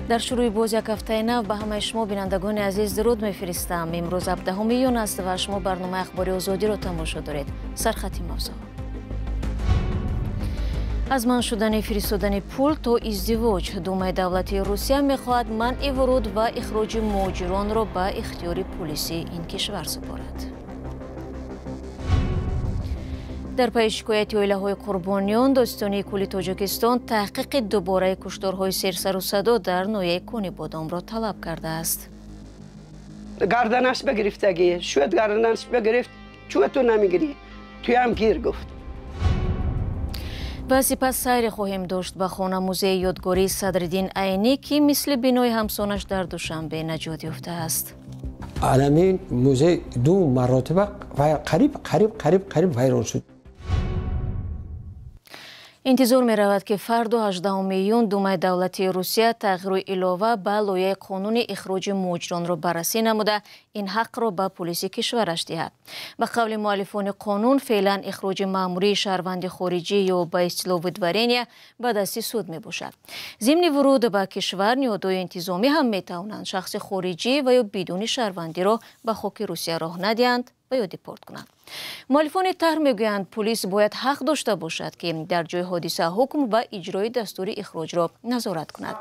در شروع باز یک هفته نو به همه شما بینندگان عزیز درود میفرستم. امروز 17 یون است و شما برنامه اخباری آزادی را تماشا دارید. سرخط موضوع: از منع شدن فرستادن پول تا ازدواج، دومای دولتی روسیه میخواهد منع ورود و اخراج مهاجران را به اختیار پلیس این کشور سپارد. در پی شکایت اویله‌های قربانیان، داستانی کل تاجیکستان تحقیق دوباره کشتارهای سر و صدا در ناحیه کونی بادام را طلب کرده است. گردنش بگرفتگی شد، گردنش بگرفت، چوه تو نمیگیری؟ توی هم گیر گفت. و سپس سیر خواهیم داشت به خانه موزه یادگاری صدرالدین عینی که مثل بینای همسانش در دوشنبه نجات یافته است. علمی موزه دو مراتبه قریب ویران شد. انتظار می رود که فردا 18 یون دومای دولتی روسیه تغییر علاوه به لایحه قانون اخراج مهاجران را بررسی نموده این حق را به پلیس کشورش دهد. به قول مؤلفان قانون فعلا اخراج مأموری شهروند خارجی یا به اصطلاح ودورینیه به دست سود می باشد. ضمن ورود به کشور نهادهای انتظامی هم می توانند شخص خارجی و یا بدون شهروندی را به خاک روسیه راه ندهند و یا دیپورت کنند. مؤلفان طرح میگویند پلیس باید حق داشته باشد که در جای حادثه حکم به اجرای دستور اخراج را نظارت کند.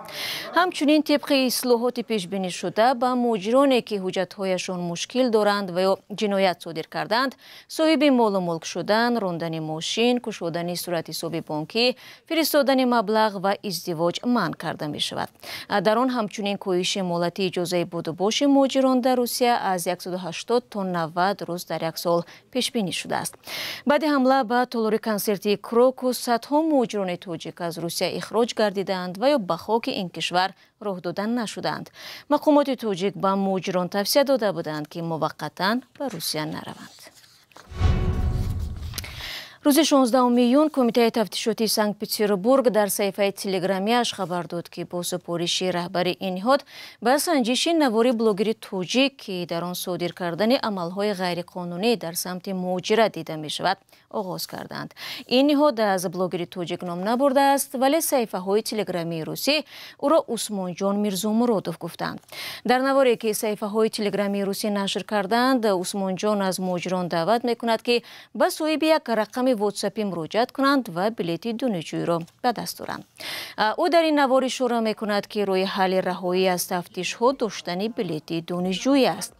همچنین طبق اصلاحات پیش بینی شده به مهاجرانی که حجت‌هایشان مشکل دارند و یا جنایت صادر کردند، صاحب مال و ملک شدن، راندن ماشین، گشودن صورت حساب بانکی، فرستادن مبلغ و ازدواج منع کرده می شود. در آن همچنین کاهش مهلت اجازه بود و باش مهاجران در روسیه از 180 تا 90 روز در یک سال پیش بینی شده است. بعد حمله به تالار کنسرتی کروکوس صدها مهاجران تاجیک از روسیه اخراج گردیدند و یا به خاک این کشور راه دادن نشدند. مقامات تاجیک به مهاجران توصیه داده بودند که موقتا به روسیه نروند. روز 16 یون کمیته تفتیشاتی سنت پترزبورگ در صفحه تلگرامیش خبر داد که با سپارش رهبر این نهاد به سنجش نوار بلاگر تاجیک که در آن صادر کردن عملهای غیرقانونی در سمت مهاجرت دیده می شود آغاز کردند. این نهاد از بلاگر تاجیک نام نبرده است ولی صفحه های تلگرامی روسی او را عثمان جان میرزامرادوف گفتند. در نواری که صفحه های تلگرامی روسی نشر کردند، عثمان جان از مهاجران دعوت می کند که به صاحب یک رقم واتساپی مراجعت کنند و بلیط دانشجویی را به دست دارند. او در این نوار اشاره می کند که روی حل رهایی از تفتیش ها داشتن بلیط دانشجویی است.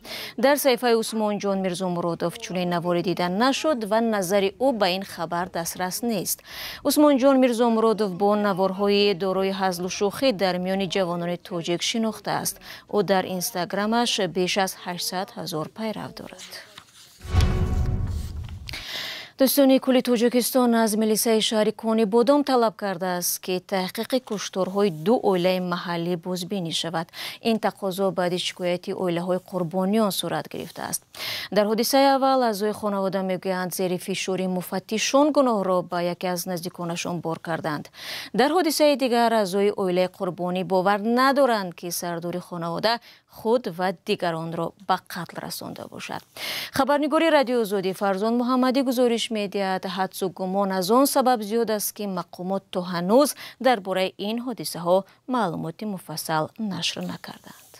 در صفحه عثمان جان میرزامرادوف چنین نواری دیدن نشد و نظر او به این خبر دسترس نیست. عثمان جان میرزامرادوف با نوارهای دارای هزل و شوخی در میان جوانان تاجیک شناخته است. او در اینستاگرامش بیش از 800,000 پیرو دارد. داستانی کل تاجیکستان از ملیسه شهر کونی بادام طلب کرده است که تحقیق کشتارهای دو عائله محلی بازبینی شود. این تقاضا بعد شکایت عائله‌های قربانیان صورت گرفته است. در حادثه اول اعضای خانواده میگویند زیر فشار مفتشان گناه را به یکی از نزدیکانشان بار کردند. در حادثه دیگر اعضای عائله قربانی باور ندارند که سردار خانواده خود و دیگران را به قتل رسانده باشد. خبرنگاری رادیو آزادی فرزان محمدی گزارش می‌دهد حدس و گمان از آن سبب زیاد است که مقامات تا هنوز درباره این حادثه ها معلومات مفصل نشر نکردند.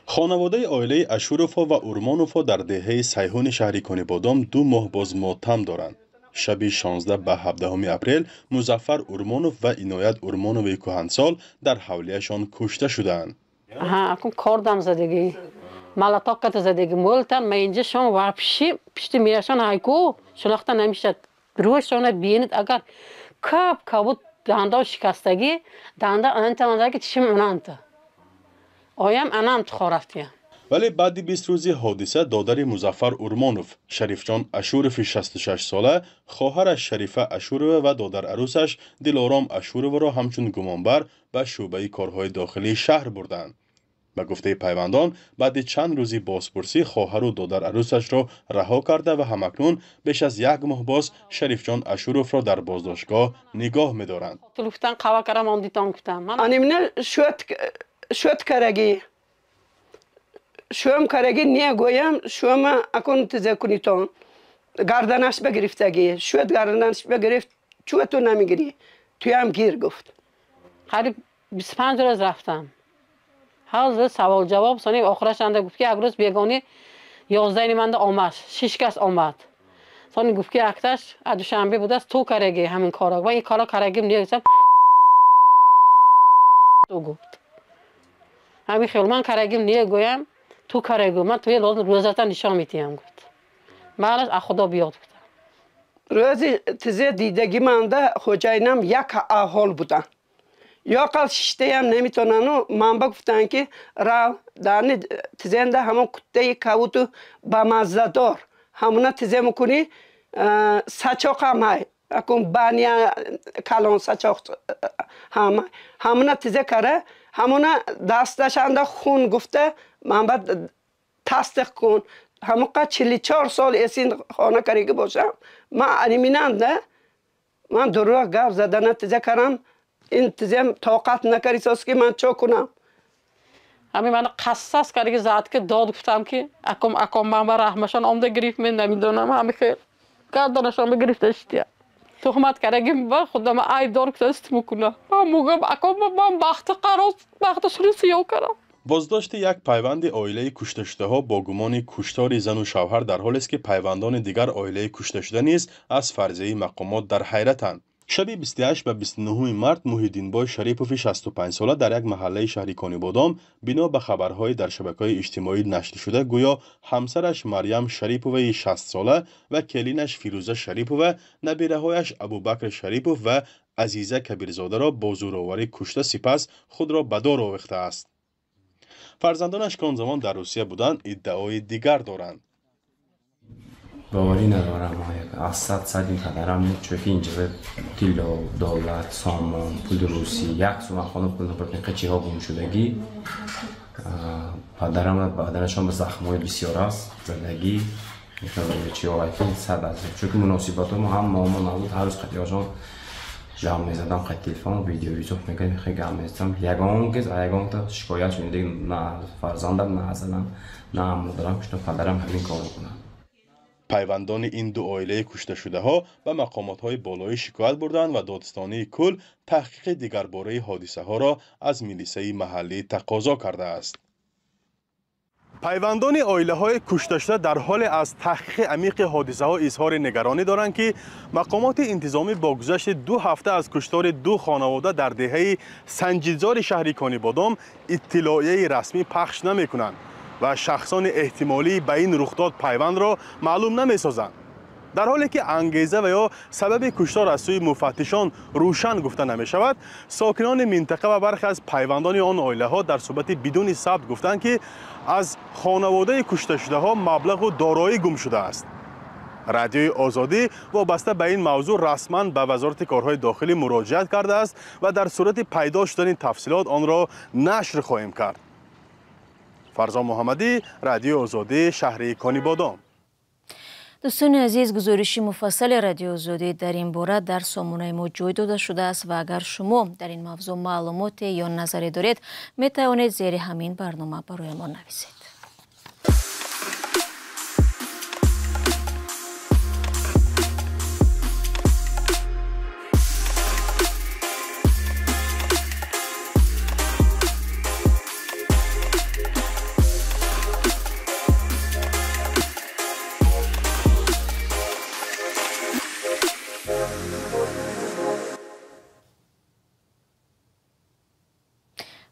خانواده عائله اشوروفا و اورمانوفا در دهه سیهون شهری کونی بادام 2 ماه باز ماتم دارند. شب 16 به 17 اپریل مظفر اورمانوف و عنایت اورمانوف کهنسال در حولیه‌شان کشته شدند. اکن کاردم زدگی ملاتاکت زدگی مولتن ما اینجا شما وارپشی پشت میرشان هایکو شناخته نمیشد. روشان بینید اگر کبود دنده شکستگی دنده انتماندگی چشم انانت آیم انانت خورفتیم. ولی بعد 20 روزی حادثه دادر مظفر اورمانوف شریفجان اشورف 66 ساله خواهرش شریفه اشورف و دادر عروسش دلارام اشورف را همچون گمانبر به شعبه کارهای داخلی شهر بردند. به گفته پیوندان بعد چند روزی بازپرسی خواهر و دادر عروسش را رها کرده و همکنون بیش از 1 ماه باز شریفجان اشورف را در بازداشتگاه نگاه می‌دارند. گفتن قوا کردم آن دیتان گفتم من انیمنه شوت کرگی شوم کرگی نیه گویم شوم اکن تزکنیتون گردنش بگرفتگی شوت گردنش بگرفت چوه تو نمیگیری توی هم گیر گفت. قریب 25 روز رفتم. هر روز سوال جواب سانی آخرش انده گفت که یک روز بیگانی 11 نیمنده آمد 6 کس آمد. سانی گفت که اکتش دوشنبه بود است تو کرگی همین کارا و این کارا کرگیم نیستم. تو گفت همین خیلی من کرگیم نیه گویم تو کرگو من توی روزتا نشان میتیم گفت مالش از خدا بیاد گفتم. روزی تزه دیدگی منده خوجاینم یک احال بودن. یا قل ششته هم نمیتونن و من گفتن که رو دانی تزنده همون کته کبوتو با مزه دار همونه تزه میکنی سچاق هم های اکن بانیا کلان سچاق همونه تزه کره همونه دستشنده خون گفته من باید تصدیق کن همون قد 44 سال اسین خانه کریگه باشم من انیمیننده من دروغ گفت زدن تزه کرم این تزیم طاقت نکردی ساز که من چه کنم همین من قصص کردی زد که داد گفتم که اکم من بر رحمشان آمده گریف من نمیدونم همین خیر گردنشان بگرفتشتی تهمت کردیم با خودم ای دار که است میکنم من موقع اکم من وقت سیاه کردم. بازداشت یک پیوند عائله کشته شده ها با گمان کشتار زن و شوهر در حالی است که پیوندان دیگر عائله کشته شده نیز از فرضیه مقامات در حیرتند. شب 28 و 29 مارس محیدین بای شریپوف 65 ساله در یک محله شهری کانیبادام بنا به خبرهای در شبکه‌های اجتماعی نشر شده گویا همسرش مریم شریپوف 60 ساله و کلینش فیروزه شریپوف نبیره‌هایش ابوبکر شریپوف و عزیزه کبیرزاده را با زورآوری کشته سپس خود را به دار آویخته است. فرزندانش که آن زمان در روسیه بودند ادعای دیگر دارند. باوری ندارم از 100 سال این پدرم چون که اینجا تیلا دولت سامان پول روسی یک سوم خانه پول نپرکن قچی ها گم شدگی پدرم بدنشان به زخم‌های بسیار است زدگی چی ها که 100 است چون که مناسبات ما هم مامان نبود هر روز قطعی هاشون جمع میزدم قطع تلفن ویدیو یوتیوب میگم خیلی گم میزدم یگان تا شکایت شدیم دیگه نه فرزندم نه ازنم نه هم ندارم که پدرم همین کار کنم. پیوندان این دو عائله کشته شده ها به مقامات های بالایی شکایت بردند و دادستانی کل تحقیق دیگر باره حادثه ها را از میلیسه محلی تقاضا کرده است. پیوندان عائله های کشته شده در حال از تحقیق عمیق حادثه ها اظهار نگرانی دارند که مقامات انتظامی با گذشت 2 هفته از کشتار 2 خانواده در دهه سنجیدزار شهری کانیبادام اطلاعیه رسمی پخش نمی کنند و شخصان احتمالی به این رخداد پیوند را معلوم نمی سازند. در حالی که انگیزه و یا سبب کشتار از سوی مفتشان روشن گفته نمی شود، ساکنان منطقه و برخی از پیوندان آن عائله ها در صحبت بدون ثبت گفتند که از خانواده کشته شده ها مبلغ و دارایی گم شده است. رادیوی آزادی وابسته به این موضوع رسما به وزارت کارهای داخلی مراجعت کرده است و در صورت پیدا شدن تفصیلات آن را نشر خواهیم کرد. فرزان محمدی، رادیو آزادی، شهر کانیبادام. دوستان عزیز، گزارشی مفصل رادیو آزادی در این باره در سامانه ما جای داده شده است و اگر شما در این موضوع معلومات یا نظری دارید می توانید زیر همین برنامه برای ما نویسید.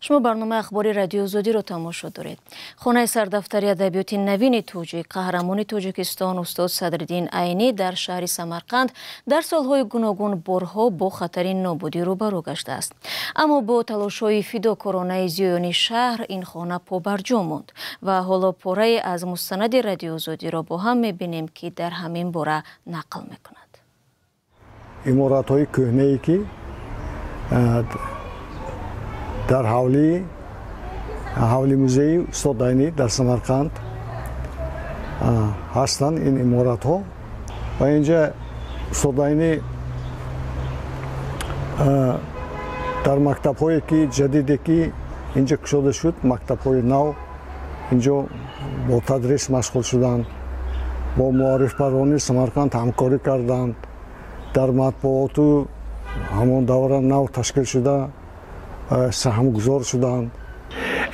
شما برنامه اخباری رادیو آزادی را تماشا دارید. خانه سردفتری ادبیات نوین توجیک قهرمان تاجیکستان استاد صدرالدین عینی در شهر سمرقند در سالهای گوناگون بارها با خطر نابودی روبرو گشته است. اما با تلاش‌های فداکارانه زیانی شهر این خانه پابرجا ماند و حالا پاره از مستند رادیو آزادی را با هم می‌بینیم که در همین باره نقل می‌کند. عمارت‌های کهنه‌ای که در حولی موزه استاد عینی در سمرقند هستند این عمارت ها و اینجا استاد عینی در مکتب هایی که جدیدی که اینجا کشاده شد مکتب های نو اینجا با تدریس مشغول شدند با معارف پرانی سمرقند همکاری کردند در مطبوعات و ҳамон давра нав ташкил шуда саҳмгузор шуданд.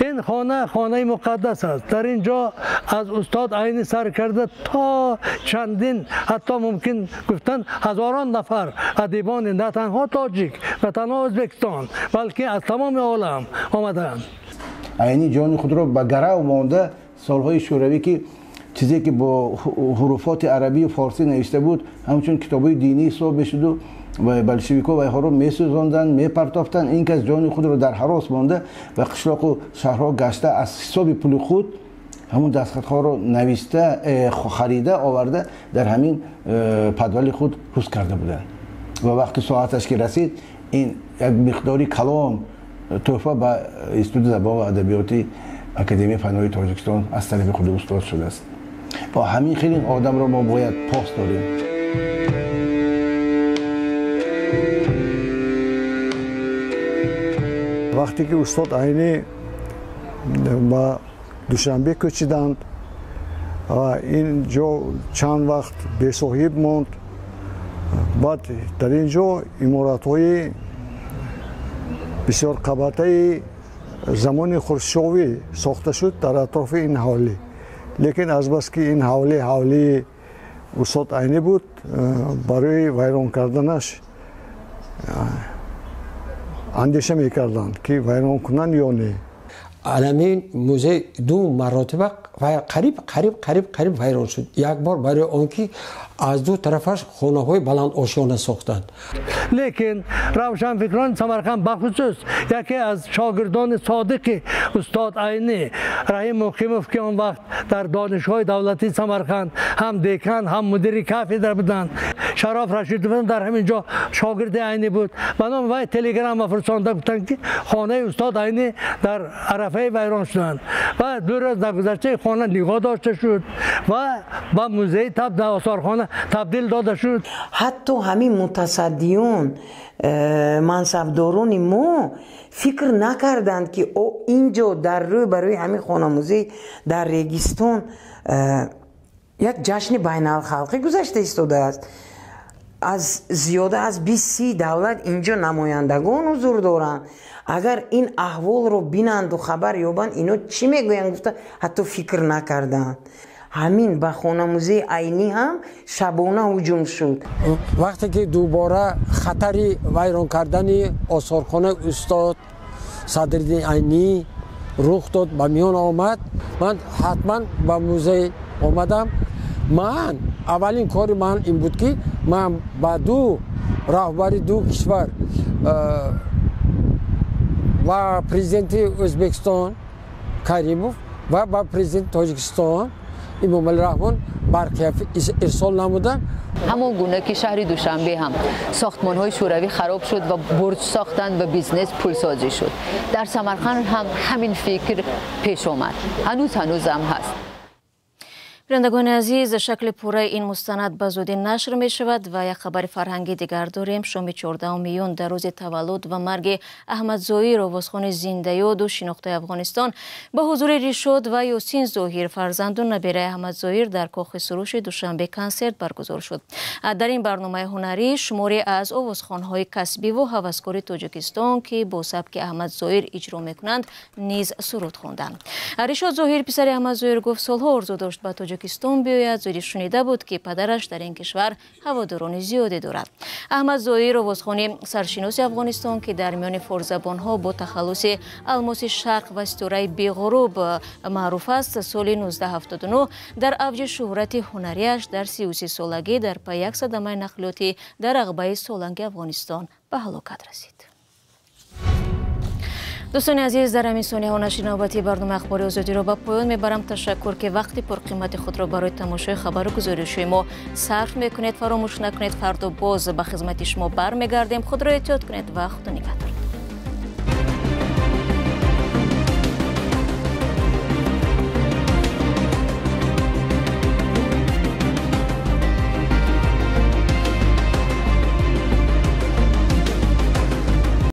این خانه مقدس است. در اینجا از استاد عینی سر کرده تا چندین حتی ممکن گفتن هزاران نفر ادیبان نه تنها تاجیک و تنها ازبکستان بلکه از تمام عالم آمدند. عینی جان خود را به گرو مانده سالهای شوروی که چیزی که با حروفات عربی و فارسی نوشته بود همچون کتابای دینی حساب شد و بلشویک‌ها و اینها رو می‌سوزاندن می‌پرتافتن. این که از جان خود رو در حراس مانده و قشلاق و شهرها گشته از حساب پول خود همون دستخطها رو نوشته خریده آورده در همین پدوال خود حفظ کرده بودند و وقتی ساعتش که رسید این یک مقداری کلام تحفه به انستیتوت زبان و ادبیات اکادمی فن‌های تاجیکستان از طرف خود استاد شده است. با همین خیلی آدم رو ما باید پاس داریم. وقتی که استاد عینی با دوشنبه کوچیدند و اینجا چند وقت به صاحب ماند، بعد در اینجا عمارت‌های بسیار قبطه زمان خرشچوی ساخته شد در اطراف این حوالی. لیکن از بس که این حوالی استاد عینی بود برای ویران کردنش اندیشه میکردند که ویران کنند یا نه. علمین موزه دو مراتب قریب ویران شد. یک بار برای آنکه از دو طرفش خانه های بلند آشیانه ساختند. لیکن روشنفکران سمرقند بخصوص یکی از شاگردان صادق استاد عینی رحیم مقیموف که آن وقت در دانشگاه دولتی سمرقند هم دکان هم مدیر کافدره بودند، شراف رشیدوف در همینجا شاگرد عینی بود. بنابراین وی تلگرام فرستاده گفتند که خانه استاد عینی در عرفه ویران شدند و 2 روز در گذشته خانه نگاه داشته شد و با موزه آثارخانه تبدیل داده شد. حتی همین متصدیون منصبداران ما فکر نکردند که اینجا در روی برای همین خانه موزه در ریگستان یک جشن بین الخلقی گذشته ایستاده است. از زیاده از 20-30 دولت اینجا نمایندگان حضور دارند. اگر این احوال رو بینند و خبر یابند اینا چی میگویند؟ گفتن حتی فکر نکردند. همین به خانه موزه عینی هم شبانه هجوم شد. وقتی که دوباره خطری ویران کردن آثارخانه استاد صدرالدین عینی رخ داد به میان آمد، من حتما به موزه آمدم. من اولین کار من این بود که من با دو رهبر دو کشور و پرزیدنت ازبکستان کریموف و با پرزیدنت تاجیکستان امامعلی رحمان برخلاف ارسال نمودن. همون گونه که شهر دوشنبه هم ساختمان‌های شوروی خراب شد و برج ساختند و بیزنس پولسازی شد. در سمرقند هم همین فکر پیش آمد. هنوز هم هست. بینندگان عزیز، شکل پوره این مستند به زودی نشر می شود و یک خبر فرهنگی دیگر داریم. شام 14 میون در روز تولد و مرگ احمد ظاهر آوازخوان زنده یاد و شناخته افغانستان به حضور ریشاد و یاسین ظاهر فرزند و نبیره احمد ظاهر در کاخ سروش دوشنبه کنسرت برگزار شد. در این برنامه هنری شماری از آوازخوان‌های کسبی و هوسکار تاجیکستان که با سبک احمد ظاهر اجرا میکنند نیز سرود خواندند. ریشاد ظاهر پسر احمد ظاهر گفت سالها آرزو داشت به تاجیکستان بیاید، زیرا شنیده بود که پدرش در این کشور هواداران زیادی دارد. احمد ظاهر آوازخوان سرشناس افغانستان که در میان فارزبانها با تخلص الماس شرق و استوره بی‌غروب معروف است، سال 1979 در اوج شهرت هنریش در 33 سالگی در پی یک صدمه نقلیاتی در عقبه سالنگ افغانستان به هلاکت رسید. دوستان عزیز، در همین ثانیه ها نشر نوبتی برنامه اخباری آزادی را به پایان میبرم. تشکر که وقتی پرقیمت خود را برای تماشای خبر و گزارش ما صرف میکنید. فراموش نکنید فردا باز به خدمت شما برمیگردیم. خود را احتیاط کنید و خدا نگهدار.